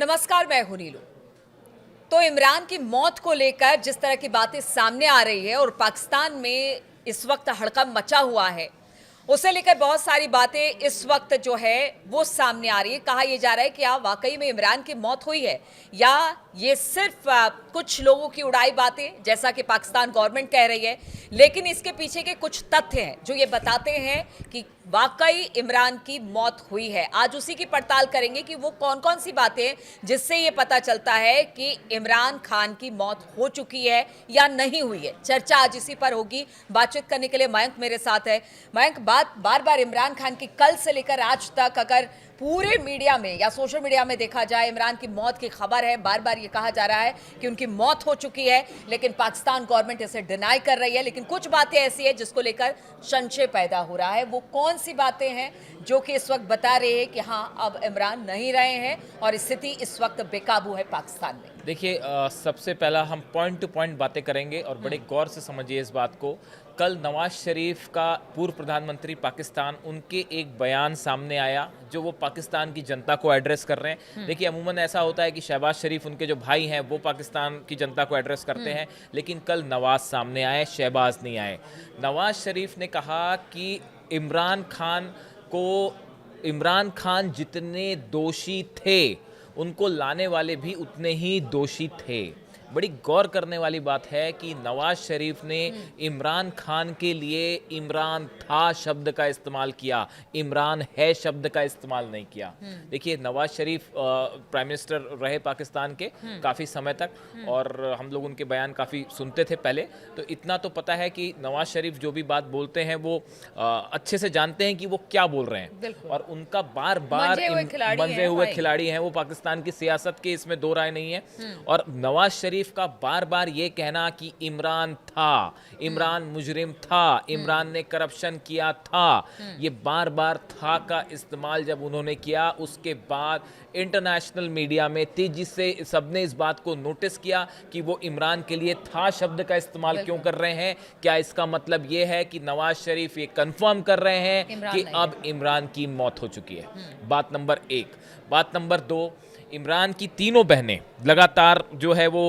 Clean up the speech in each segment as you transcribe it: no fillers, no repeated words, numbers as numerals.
नमस्कार, मैं हूं नीलू। तो इमरान की मौत को लेकर जिस तरह की बातें सामने आ रही है और पाकिस्तान में इस वक्त हड़कंप मचा हुआ है, उसे लेकर बहुत सारी बातें इस वक्त जो है वो सामने आ रही है। कहा यह जा रहा है कि क्या वाकई में इमरान की मौत हुई है या ये सिर्फ कुछ लोगों की उड़ाई बातें, जैसा कि पाकिस्तान गवर्नमेंट कह रही है। लेकिन इसके पीछे के कुछ तथ्य हैं जो ये बताते हैं कि वाकई इमरान की मौत हुई है। आज उसी की पड़ताल करेंगे कि वो कौन कौन सी बातें जिससे ये पता चलता है कि इमरान खान की मौत हो चुकी है या नहीं हुई है। चर्चा आज इसी पर होगी। बातचीत करने के लिए मयंक मेरे साथ है। मयंक, बात बार बार इमरान खान की कल से लेकर आज तक अगर पूरे मीडिया में या सोशल मीडिया में देखा जाए, इमरान की मौत की खबर है। बार बार ये कहा जा रहा है कि उनकी मौत हो चुकी है, लेकिन पाकिस्तान गवर्नमेंट इसे डिनाई कर रही है। लेकिन कुछ बातें ऐसी है जिसको लेकर संशय पैदा हो रहा है। वो कौन सी बातें हैं जो कि इस वक्त बता रहे हैं कि हाँ, अब इमरान नहीं रहे हैं और स्थिति इस वक्त बेकाबू है पाकिस्तान में? देखिए, सबसे पहला हम पॉइंट टू पॉइंट बातें करेंगे और बड़े गौर से समझिए इस बात को। कल नवाज शरीफ का, पूर्व प्रधानमंत्री पाकिस्तान, उनके एक बयान सामने आया जो वो पाकिस्तान की जनता को एड्रेस कर रहे हैं। देखिए, अमूमन ऐसा होता है कि शहबाज शरीफ, उनके जो भाई हैं, वो पाकिस्तान की जनता को एड्रेस करते हैं, लेकिन कल नवाज सामने आए, शहबाज नहीं आए। नवाज शरीफ ने कहा कि इमरान खान जितने दोषी थे, उनको लाने वाले भी उतने ही दोषी थे। बड़ी गौर करने वाली बात है कि नवाज शरीफ ने इमरान खान के लिए इमरान था शब्द का इस्तेमाल किया, इमरान है शब्द का इस्तेमाल नहीं किया। देखिए, नवाज शरीफ प्राइम मिनिस्टर रहे पाकिस्तान के काफ़ी समय तक, और हम लोग उनके बयान काफ़ी सुनते थे पहले। तो इतना तो पता है कि नवाज शरीफ जो भी बात बोलते हैं वो अच्छे से जानते हैं कि वो क्या बोल रहे हैं, और उनका बार बार मंजे हुए खिलाड़ी हैं वो पाकिस्तान की सियासत के, इसमें दो राय नहीं है। और नवाज शरीफ का बार बार ये कहना कि इमरान था, इमरान मुजरिम था, इमरान ने करप्शन किया था, ये बार बार था का इस्तेमाल जब उन्होंने किया, उसके बाद इंटरनेशनल मीडिया में तेजी से सबने इस बात को नोटिस किया कि वो इमरान के लिए था शब्द का इस्तेमाल क्यों कर रहे हैं। क्या इसका मतलब ये है कि नवाज शरीफ ये कंफर्म कर रहे हैं कि अब इमरान की मौत हो चुकी है? बात नंबर एक। बात नंबर दो, इमरान की तीनों बहनें लगातार जो है वो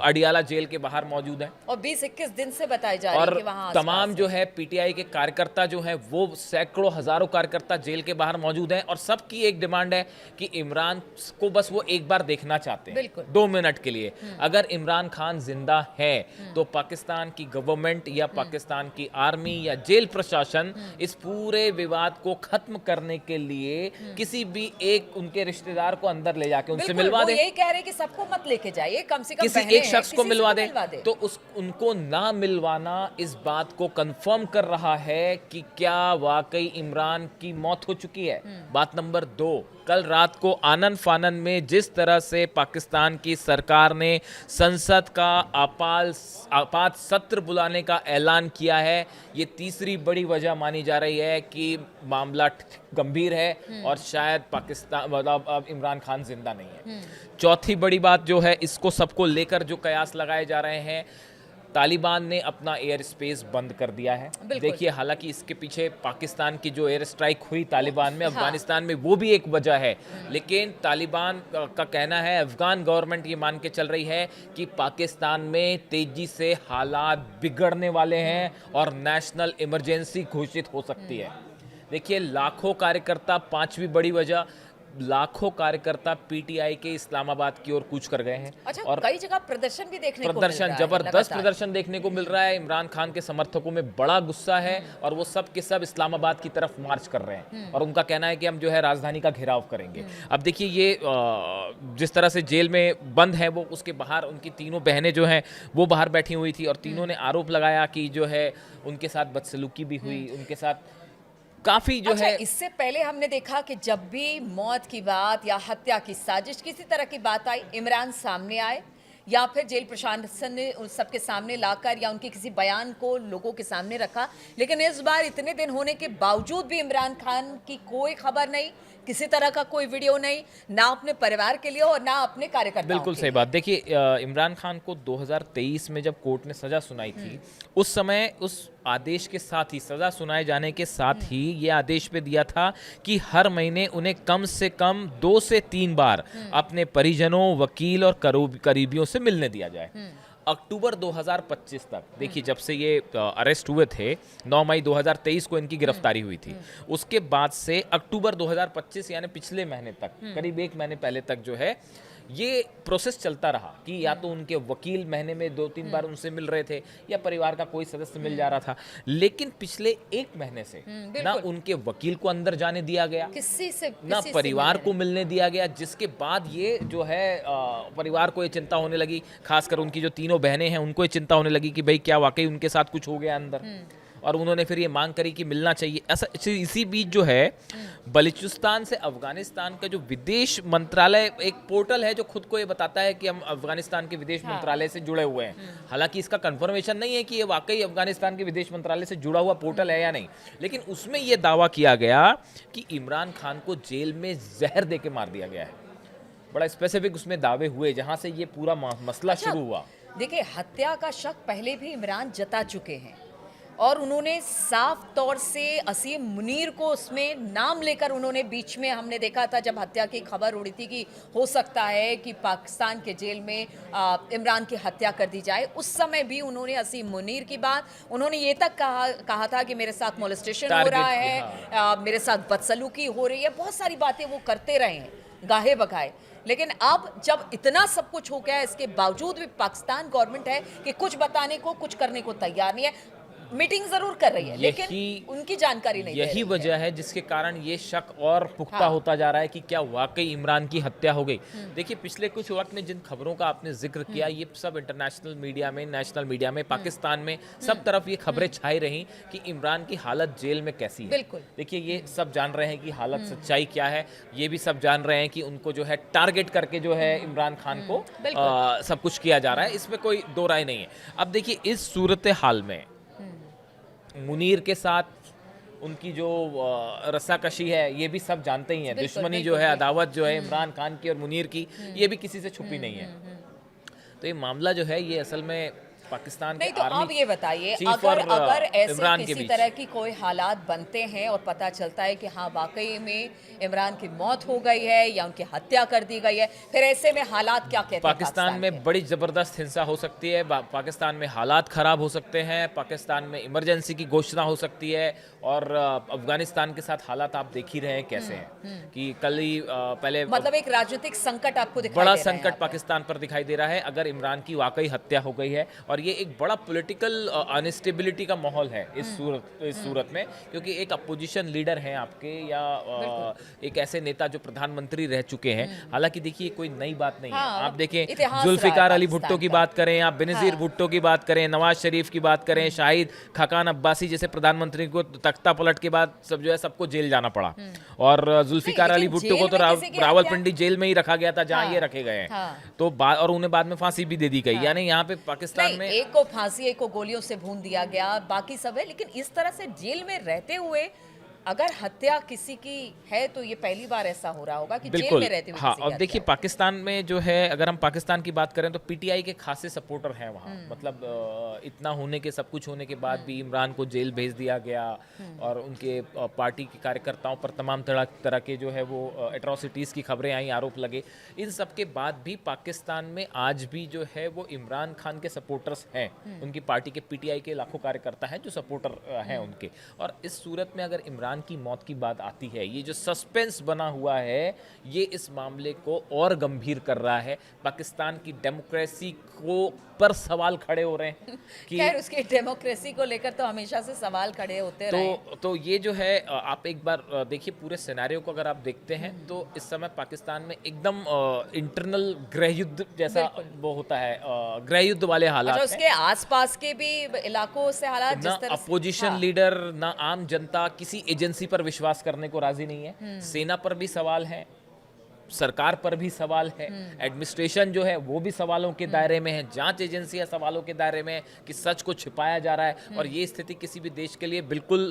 अडियाला जेल के बाहर मौजूद हैं, और 20-21 दिन से बताई जा रही है कि वहां तमाम जो है पीटीआई के कार्यकर्ता जो हैं, वो सैकड़ों हजारों कार्यकर्ता जेल के बाहर मौजूद हैं, और सबकी एक डिमांड है कि इमरान को बस वो एक बार देखना चाहते हैं, 2 मिनट के लिए। अगर इमरान खान जिंदा है तो पाकिस्तान की गवर्नमेंट या पाकिस्तान की आर्मी या जेल प्रशासन इस पूरे विवाद को खत्म करने के लिए किसी भी एक उनके रिश्तेदार को अंदर ले जाके उनसे मिलवा दे। यही कह रहे हैं कि सबको मत लेके जाइए, कम से कम किसी एक शख्स को मिलवा दे। तो उनको ना मिलवाना इस बात को कंफर्म कर रहा है कि क्या वाकई इमरान की मौत हो चुकी है। बात नंबर 2, कल रात को आनन फानन में जिस तरह से पाकिस्तान की सरकार ने संसद का आपात सत्र बुलाने का ऐलान किया है, ये तीसरी बड़ी वजह मानी जा रही है कि मामला गंभीर है और शायद पाकिस्तान, मतलब अब इमरान खान जिंदा नहीं है। चौथी बड़ी बात जो है, इसको सबको लेकर जो कयास लगाए जा रहे हैं, तालिबान ने अपना एयर स्पेस बंद कर दिया है। देखिए, हालांकि इसके पीछे पाकिस्तान की जो एयर स्ट्राइक हुई तालिबान में, अफगानिस्तान में, वो भी एक वजह है। लेकिन तालिबान का कहना है, अफगान गवर्नमेंट ये मान के चल रही है कि पाकिस्तान में तेजी से हालात बिगड़ने वाले हैं और नेशनल इमरजेंसी घोषित हो सकती है। देखिए, लाखों कार्यकर्ता, पांचवी बड़ी वजह, लाखों कार्यकर्ता पीटीआई के इस्लामाबाद की ओर कूच कर गए हैं। अच्छा, और कई जगह प्रदर्शन भी देखने को मिल रहा है, जबरदस्त प्रदर्शन देखने को मिल रहा है। इमरान खान के समर्थकों में बड़ा गुस्सा है और वो सब के सब इस्लामाबाद की तरफ मार्च कर रहे हैं, और उनका कहना है कि हम जो है राजधानी का घेराव करेंगे। अब देखिए, ये जिस तरह से जेल में बंद है वो, उसके बाहर उनकी तीनों बहनें जो हैं वो बाहर बैठी हुई थी, और तीनों ने आरोप लगाया कि जो है उनके साथ बदसलूकी भी हुई, उनके साथ काफी जो है। इससे पहले हमने देखा कि जब भी मौत की बात या हत्या की साजिश, किसी तरह की बात आई, इमरान सामने आए या फिर जेल प्रशासन ने उन सबके सामने लाकर या उनके किसी बयान को लोगों के सामने रखा। लेकिन इस बार इतने दिन होने के बावजूद भी इमरान खान की कोई खबर नहीं, किसी तरह का कोई वीडियो नहीं, ना अपने परिवार के लिए और ना अपने कार्यकर्ताओं बिल्कुल के सही लिए। बात। देखिए इमरान खान को 2023 में जब कोर्ट ने सज़ा सुनाई थी, उस समय उस आदेश के साथ ही, सज़ा सुनाए जाने के साथ ही ये आदेश पे दिया था कि हर महीने उन्हें कम से कम 2 से 3 बार अपने परिजनों, वकील और करीबियों से मिलने दिया जाए। अक्टूबर 2025 तक, देखिए जब से ये अरेस्ट हुए थे, 9 मई 2023 को इनकी गिरफ्तारी हुई थी, उसके बाद से अक्टूबर 2025 यानी पिछले महीने तक, करीब 1 महीने पहले तक जो है ये प्रोसेस चलता रहा कि या तो उनके वकील महीने में 2-3 बार उनसे मिल रहे थे या परिवार का कोई सदस्य मिल जा रहा था। लेकिन पिछले 1 महीने से ना बिल्कुल। उनके वकील को अंदर जाने दिया गया, ना किसी से परिवार मिलने को मिलने दिया गया, जिसके बाद ये जो है परिवार को ये चिंता होने लगी, खासकर उनकी जो तीनों बहनें हैं उनको ये चिंता होने लगी कि भाई क्या वाकई उनके साथ कुछ हो गया अंदर, और उन्होंने फिर ये मांग करी कि मिलना चाहिए। ऐसा इसी बीच जो है बलूचिस्तान से अफगानिस्तान का जो विदेश मंत्रालय, एक पोर्टल है जो खुद को ये बताता है कि हम अफगानिस्तान के विदेश मंत्रालय से जुड़े हुए हैं, हालांकि इसका कंफर्मेशन नहीं है कि ये वाकई अफगानिस्तान के विदेश मंत्रालय से जुड़ा हुआ पोर्टल है या नहीं, लेकिन उसमें ये दावा किया गया कि इमरान खान को जेल में जहर दे के मार दिया गया है। बड़ा स्पेसिफिक उसमें दावे हुए जहां से ये पूरा मसला अच्छा, शुरू हुआ। देखिए हत्या का शक पहले भी इमरान जता चुके हैं और उन्होंने साफ तौर से असीम मुनीर को उसमें नाम लेकर, उन्होंने बीच में हमने देखा था जब हत्या की खबर उड़ी थी कि हो सकता है कि पाकिस्तान के जेल में इमरान की हत्या कर दी जाए, उस समय भी उन्होंने असीम मुनीर की बात, उन्होंने ये तक कहा था कि मेरे साथ मोलेस्टेशन हो रहा है, मेरे साथ बदसलूकी हो रही है, बहुत सारी बातें वो करते रहे हैं गाहे बगाए। लेकिन अब जब इतना सब कुछ हो गया, इसके बावजूद भी पाकिस्तान गवर्नमेंट है कि कुछ बताने को, कुछ करने को तैयार नहीं है। मीटिंग जरूर कर रही है लेकिन उनकी जानकारी नहीं दे रही यही है। वजह है जिसके कारण ये शक और पुख्ता होता जा रहा है कि क्या वाकई इमरान की हत्या हो गई। देखिए पिछले कुछ वक्त में जिन खबरों का आपने जिक्र किया, ये सब इंटरनेशनल मीडिया में, नेशनल मीडिया में, पाकिस्तान में, सब तरफ ये खबरें छाई रही कि इमरान की हालत जेल में कैसी है। बिल्कुल। देखिए ये सब जान रहे हैं कि हालत सच्चाई क्या है, ये भी सब जान रहे हैं कि उनको जो है टारगेट करके जो है इमरान खान को सब कुछ किया जा रहा है, इसमें कोई दो राय नहीं है। अब देखिए इस सूरत हाल में मुनीर के साथ उनकी जो रस्साकशी है, ये भी सब जानते ही हैं, दुश्मनी जो है, अदावत जो है इमरान खान की और मुनीर की, ये भी किसी से छुपी नहीं है। तो ये मामला जो है ये असल में पाकिस्तान नहीं के तो आप ये बताइए, चीफ अगर और ऐसे इमरान के किसी बीच तरह की कोई हालात बनते हैं और पता चलता है कि हाँ वाकई में इमरान की मौत हो गई है या उनकी हत्या कर दी गई है, फिर ऐसे में हालात क्या कहते हैं? पाकिस्तान में बड़ी ज़बरदस्त हिंसा हो सकती है, पाकिस्तान में हालात ख़राब हो सकते हैं, पाकिस्तान में इमरजेंसी की घोषणा हो सकती है, और अफगानिस्तान के साथ हालात आप देख ही रहे हैं कैसे हैं कि कल ही पहले मतलब एक राजनीतिक संकट आपको दिखाई बड़ा दे रहा है संकट पाकिस्तान पर दिखाई दे रहा है अगर इमरान की वाकई हत्या हो गई है, और ये एक बड़ा पॉलिटिकल अनस्टेबिलिटी का माहौल है इस सूरत में, क्योंकि एक अपोजिशन लीडर हैं आपके या एक ऐसे नेता जो प्रधानमंत्री रह चुके हैं, हालांकि देखिए कोई नई बात नहीं है। आप देखें जुल्फिकार अली भुट्टो की बात करें, आप बेनज़ीर भुट्टो की बात करें, नवाज शरीफ की बात करें, शाहिद खाकान अब्बासी जैसे प्रधानमंत्री को तख्ता पलट के बाद सब जो है सबको जेल जाना पड़ा, और जुल्फिकार अली भुट्टो को तो रावलपिंडी जेल में ही रखा गया था जहां ये रखे गए हैं, तो और उन्हें बाद में फांसी भी दे दी गई। यानी यहाँ पे पाकिस्तान में एक को फांसी, एक को गोलियों से भून दिया गया, बाकी सब है, लेकिन इस तरह से जेल में रहते हुए अगर हत्या किसी की है तो ये पहली बार ऐसा हो रहा होगा कि जेल में रहते हुए हाँ। किसी की अब हत्या देखिए पाकिस्तान में जो है, अगर हम पाकिस्तान की बात करें तो पीटीआई के खासे सपोर्टर हैं वहाँ, मतलब इतना होने के, सब कुछ होने के बाद भी इमरान को जेल भेज दिया गया, और उनके पार्टी के कार्यकर्ताओं पर तमाम तरह के जो है वो एट्रोसिटीज़ की खबरें आई, आरोप लगे। इन सब के बाद भी पाकिस्तान में आज भी जो है वो इमरान खान के सपोर्टर्स हैं, उनकी पार्टी के पीटीआई के लाखों कार्यकर्ता हैं जो सपोर्टर हैं उनके। और इस सूरत में अगर इमरान की मौत की बात आती है, ये जो सस्पेंस बना हुआ है ये इस मामले को और गंभीर कर रहा है, पाकिस्तान की डेमोक्रेसी को पर सवाल खड़े हो रहे हैं कि खैर उसकी डेमोक्रेसी को लेकर तो हमेशा से सवाल खड़े होते रहे। तो ये जो है आप एक बार देखिए पूरे सिनेरियो को अगर आप देखते हैं तो इस समय पाकिस्तान में एकदम इंटरनल गृह युद्ध जैसा वो होता है, गृह युद्ध वाले हालात अच्छा, उसके आसपास के भी इलाकों से हालात ना, जिस तरह अपोजिशन लीडर ना आम जनता किसी एजेंसी पर विश्वास करने को राजी नहीं है, सेना पर भी सवाल है, सरकार पर भी सवाल है, एडमिनिस्ट्रेशन जो है वो भी सवालों के दायरे में है, जांच एजेंसियां सवालों के दायरे में है कि सच को छिपाया जा रहा है। और ये स्थिति किसी भी देश के लिए बिल्कुल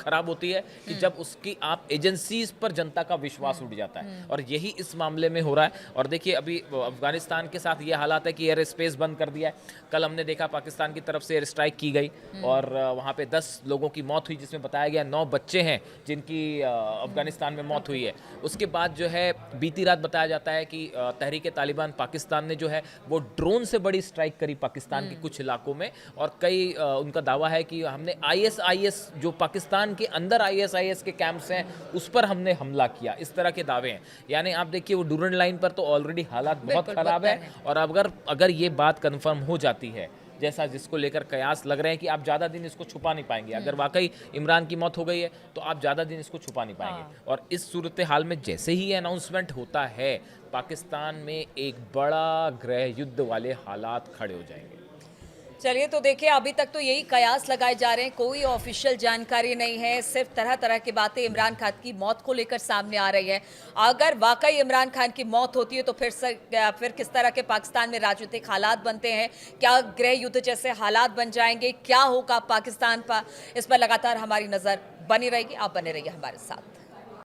खराब होती है कि जब उसकी आप एजेंसीज पर जनता का विश्वास उठ जाता है, और यही इस मामले में हो रहा है। और देखिए अभी अफगानिस्तान के साथ ये हालात है कि एयर स्पेस बंद कर दिया है। कल हमने देखा पाकिस्तान की तरफ से एयर स्ट्राइक की गई और वहाँ पे 10 लोगों की मौत हुई, जिसमें बताया गया 9 बच्चे हैं जिनकी अफगानिस्तान में मौत हुई है। उसके बाद जो है बीती रात बताया जाता है कि तहरीक तालिबान पाकिस्तान ने जो है वो ड्रोन से बड़ी स्ट्राइक करी पाकिस्तान के कुछ इलाकों में, और कई उनका दावा है कि हमने आईएसआईएस जो पाकिस्तान के अंदर आईएसआईएस के कैंप्स हैं उस पर हमने हमला किया, इस तरह के दावे हैं। यानी आप देखिए वो डूरन लाइन पर तो ऑलरेडी हालात बहुत खराब है, और अगर ये बात कंफर्म हो जाती है जैसा जिसको लेकर कयास लग रहे हैं कि आप ज़्यादा दिन इसको छुपा नहीं पाएंगे, अगर वाकई इमरान की मौत हो गई है तो आप ज़्यादा दिन इसको छुपा नहीं पाएंगे। और इस सूरत हाल में जैसे ही अनाउंसमेंट होता है पाकिस्तान में एक बड़ा गृह युद्ध वाले हालात खड़े हो जाएंगे। चलिए, तो देखिए अभी तक तो यही कयास लगाए जा रहे हैं, कोई ऑफिशियल जानकारी नहीं है, सिर्फ तरह तरह की बातें इमरान खान की मौत को लेकर सामने आ रही है। अगर वाकई इमरान खान की मौत होती है तो फिर किस तरह के पाकिस्तान में राजनीतिक हालात बनते हैं, क्या गृह युद्ध जैसे हालात बन जाएंगे, क्या होगा पाकिस्तान पर, इस पर लगातार हमारी नज़र बनी रहेगी। आप बने रहिए हमारे साथ।